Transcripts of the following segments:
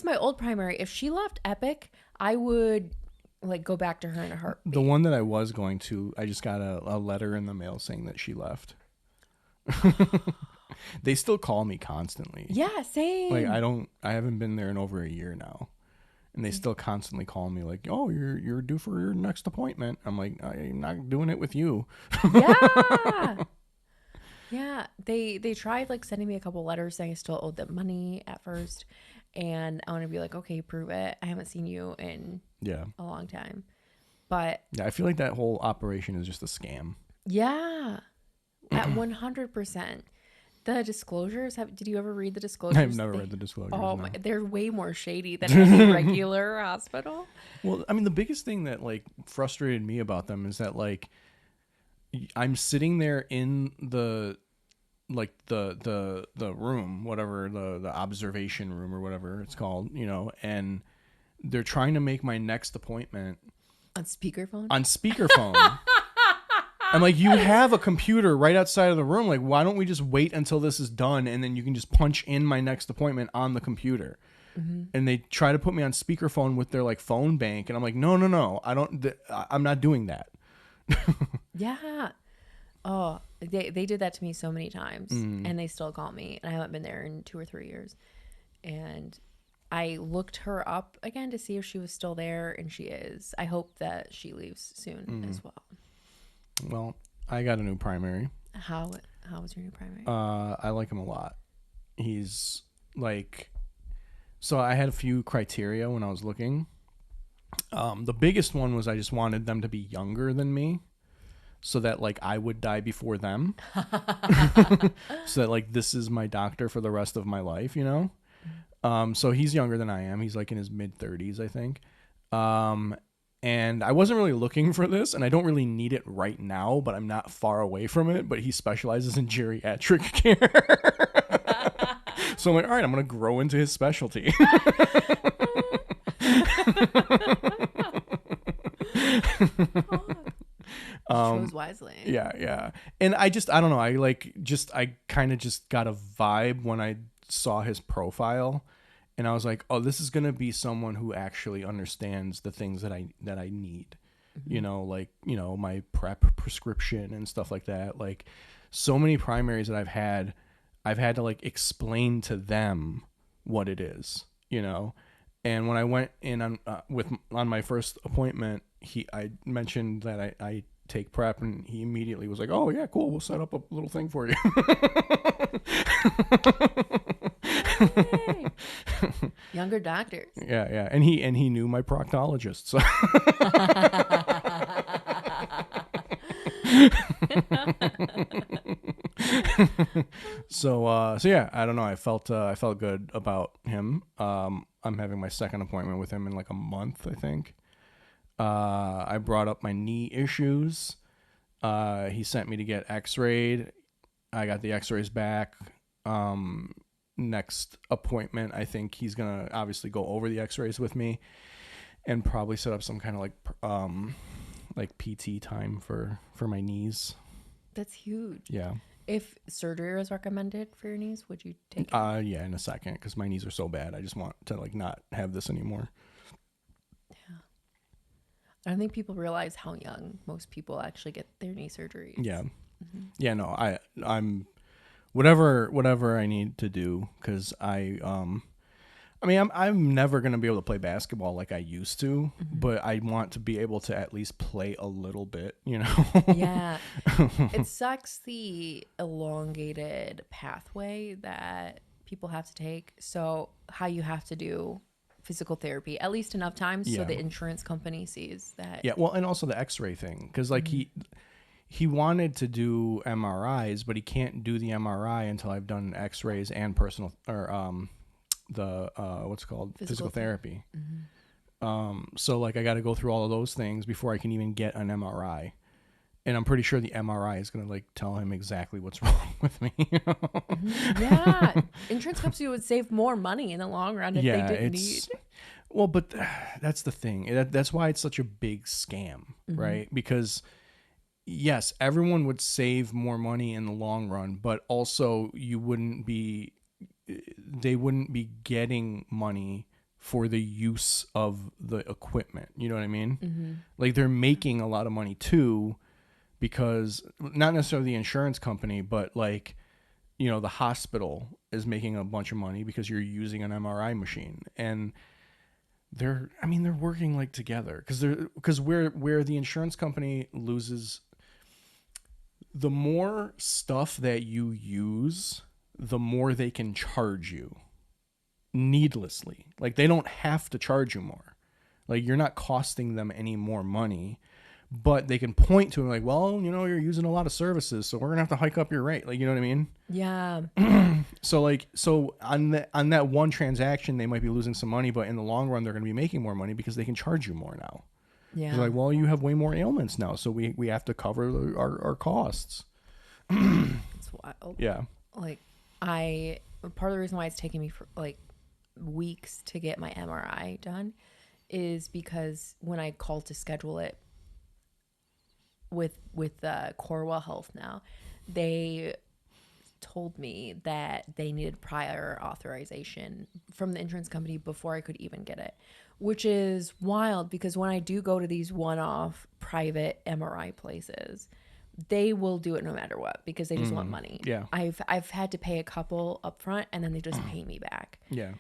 my old primary. If she left Epic, I would like go back to her in a The heartbeat. one that I was going to, I just got a letter in the mail saying that she left. They still call me constantly. Yeah, Like same. I haven't been there in over a year now. And they still constantly call me like, "Oh, you're due for your next appointment." I'm like, "I'm not doing it with you." Yeah. Yeah. They tried like sending me a couple letters saying I still owed them money at first. And I want to be like, okay, prove it. I haven't seen you in Yeah. a long time. But Yeah, I feel like that whole operation is just a scam. yeah, at 100%. The disclosures, did you ever read the I've disclosures? never read the disclosures, Oh my, no. they're way more shady than any regular hospital. Well, I mean, the biggest thing that like frustrated me about them is that like I'm sitting there in the like the room, whatever the observation room or whatever it's called, and they're trying to make my next appointment On speakerphone? on speakerphone. I'm like, you have a computer right outside of the room. Like, why don't we just wait until this is done and then you can just punch in my next appointment on the computer? Mm-hmm. And they try to put me on speakerphone with their like phone bank, and I'm like, no, I'm not doing that. Yeah. Oh, they did that to me so many times, Mm. and they still call me, and I haven't been there in 2 or 3 years. And I looked her up again to see if she was still there, and she is. I hope that she leaves soon as well. Well, I got a new primary. How how was your new primary? I like him a lot. He's like, so I had a few criteria when I was looking. The biggest one was I just wanted them to be younger than me, so that like I would die before them. So that like this is my doctor for the rest of my life. So he's younger than I am. He's like in his mid-30s, I think. And I wasn't really looking for this, and I don't really need it right now, but I'm not far away from it. But he specializes in geriatric care. So I'm like, all right, I'm going to grow into his specialty. Chose wisely. Yeah. And I don't know. I kind of just got a vibe when I saw his profile, and I was like, oh, this is going to be someone who actually understands the things that I need. My prep prescription and stuff like that. Like so many primaries that I've had to like explain to them what it is. And when I went in on my first appointment, I mentioned that I take prep, and he immediately was like, "Oh yeah, cool. We'll set up a little thing for you." Yay. Younger doctors. Yeah, and he knew my proctologist. So so yeah, I don't know. I felt good about him. I'm having my second appointment with him in like a month, I think. I brought up my knee issues. He sent me to get x-rayed. I got the x-rays back. Next appointment, I think he's going to obviously go over the x-rays with me and probably set up some kind of like PT time for my knees. That's huge. Yeah. If surgery was recommended for your knees, would you take it? Yeah, in a second, because my knees are so bad. I just want to like not have this anymore. Yeah. I don't think people realize how young most people actually get their knee surgeries. Yeah. Mm-hmm. Yeah, no, I'm whatever I need to do, because I'm never going to be able to play basketball like I used to, but I want to be able to at least play a little bit. Yeah. It sucks the elongated pathway that people have to take. So how you have to do physical therapy at least enough times so Yeah. the insurance company sees that. Yeah, well, and also the x-ray thing, because like he wanted to do MRIs, but he can't do the MRI until I've done x-rays and personal or the what's it called, physical therapy. So like I got to go through all of those things before I can even get an MRI, and I'm pretty sure the MRI is going to like tell him exactly what's wrong with me. Yeah. Insurance companies would save more money in the long run if they didn't need. Well, but that's the thing. That's why it's such a big scam, right? Because yes, everyone would save more money in the long run, but also they wouldn't be getting money for the use of the equipment. You know what I mean? Mm-hmm. Like they're making a lot of money too, because not necessarily the insurance company, but like, you know, the hospital is making a bunch of money because you're using an MRI machine. And they're working like together, because where the insurance company loses, the more stuff that you use, the more they can charge you needlessly. Like they don't have to charge you more. Like you're not costing them any more money, but they can point to it like, well, you know, you're using a lot of services, so we're gonna have to hike up your rate. Like, you know what I mean? Yeah. So on that one transaction, they might be losing some money, but in the long run, they're gonna be making more money because they can charge you more now. Yeah. They're like, well, you have way more ailments now, so we have to cover our costs. It's wild. Yeah. Like, part of the reason why it's taking me for like weeks to get my MRI done is because when I called to schedule it with Corewell Health now, they told me that they needed prior authorization from the insurance company before I could even get it, which is wild because when I do go to these one-off private MRI places, they will do it no matter what because they just want money. Yeah. I've had to pay a couple up front and then they just pay me back. Yeah.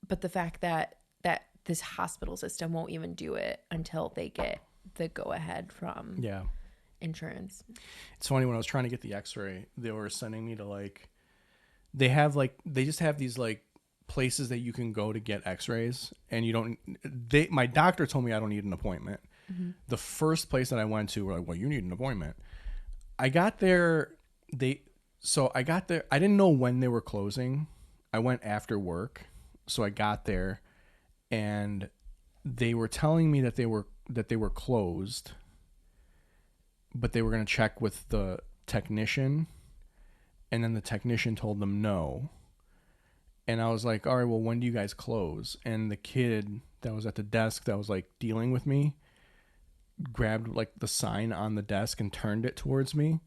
But the fact that this hospital system won't even do it until they get the go ahead from insurance. It's funny, when I was trying to get the x-ray, they were sending me to like, they just have these like places that you can go to get x-rays, and my doctor told me I don't need an appointment. Mm-hmm. The first place that I went to were like, well, you need an appointment. I got there, I didn't know when they were closing. I went after work. So I got there and they were telling me that they were closed, but they were going to check with the technician, and then the technician told them no. And I was like, all right, well, when do you guys close? And the kid that was at the desk that was like dealing with me grabbed like the sign on the desk and turned it towards me.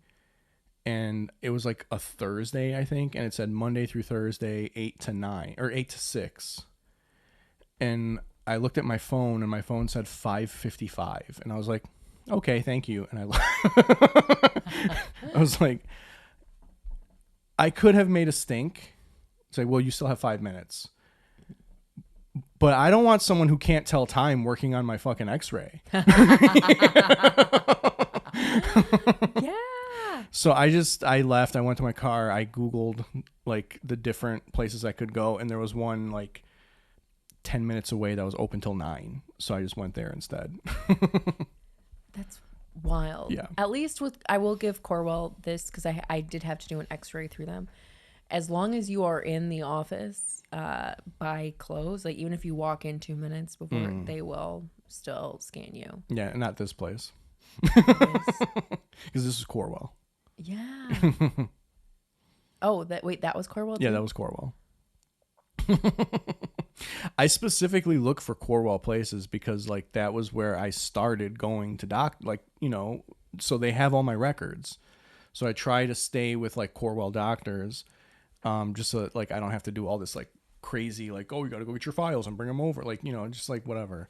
And it was like a Thursday, I think, and it said Monday through Thursday, 8 to 9 or 8 to 6. And I looked at my phone, and my phone said 5:55, and I was like, okay, thank you. And I was like, I could have made a stink. It's like, well, you still have 5 minutes. But I don't want someone who can't tell time working on my fucking x-ray. Yeah. So I left. I went to my car. I Googled like the different places I could go, and there was one like 10 minutes away that was open till 9. So I just went there instead. That's wild. Yeah. At least I will give Corewell this, because I did have to do an x-ray through them. As long as you are in the office by close, like even if you walk in 2 minutes before, they will still scan you. Yeah, not this place. Because this is Corewell. Yeah. Oh, that was Corewell too? Yeah, that was Corewell. I specifically look for Corewell places because like that was where I started going to so they have all my records. So I try to stay with like Corewell doctors, just so that, like, I don't have to do all this like crazy, like, oh, you got to go get your files and bring them over. Like, just like whatever.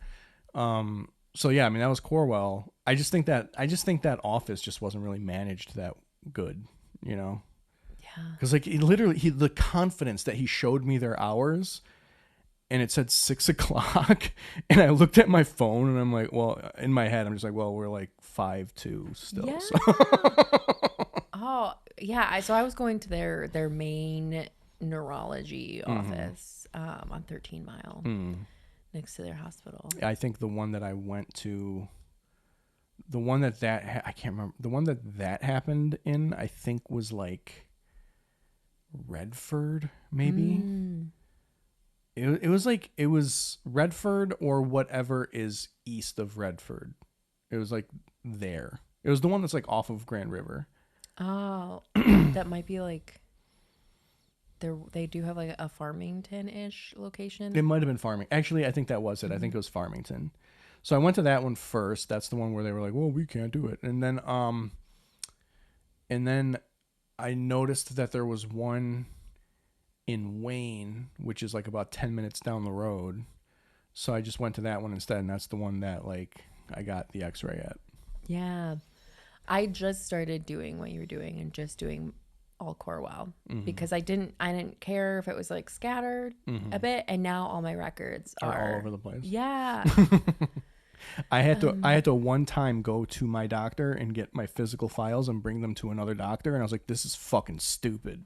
So yeah, I mean, that was Corewell. I just think that office just wasn't really managed that good, Yeah. Because like the confidence that he showed me their hours, and it said 6 o'clock, and I looked at my phone and I'm like, well, in my head I'm just like, well, we're like 5-2 still. Yeah. So. Oh yeah. So I was going to their main neurology office on 13 Mile. Next to their hospital. I think the one that I went to, the one that I can't remember, the one that happened in, I think was like Redford, maybe. It was Redford or whatever is east of Redford. It was like there. It was the one that's like off of Grand River. Oh, that might be like. They do have like a Farmington-ish location. It might have been Farmington. Actually, I think that was it. I think it was Farmington. So I went to that one first. That's the one where they were like, well, we can't do it. And then I noticed that there was one in Wayne, which is like about 10 minutes down the road. So I just went to that one instead, and that's the one that like I got the x-ray at. Yeah. I just started doing what you were doing and just doing all core well because I didn't care if it was like scattered a bit, and now all my records Are all over the place. Yeah. I had to one time go to my doctor and get my physical files and bring them to another doctor, and I was like, this is fucking stupid.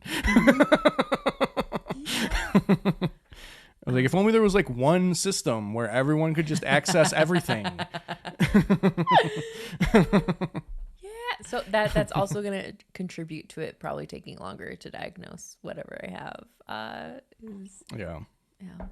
I was like, if only there was like one system where everyone could just access everything. Yeah, so that's also going to contribute to it probably taking longer to diagnose whatever I have. Yeah. Yeah.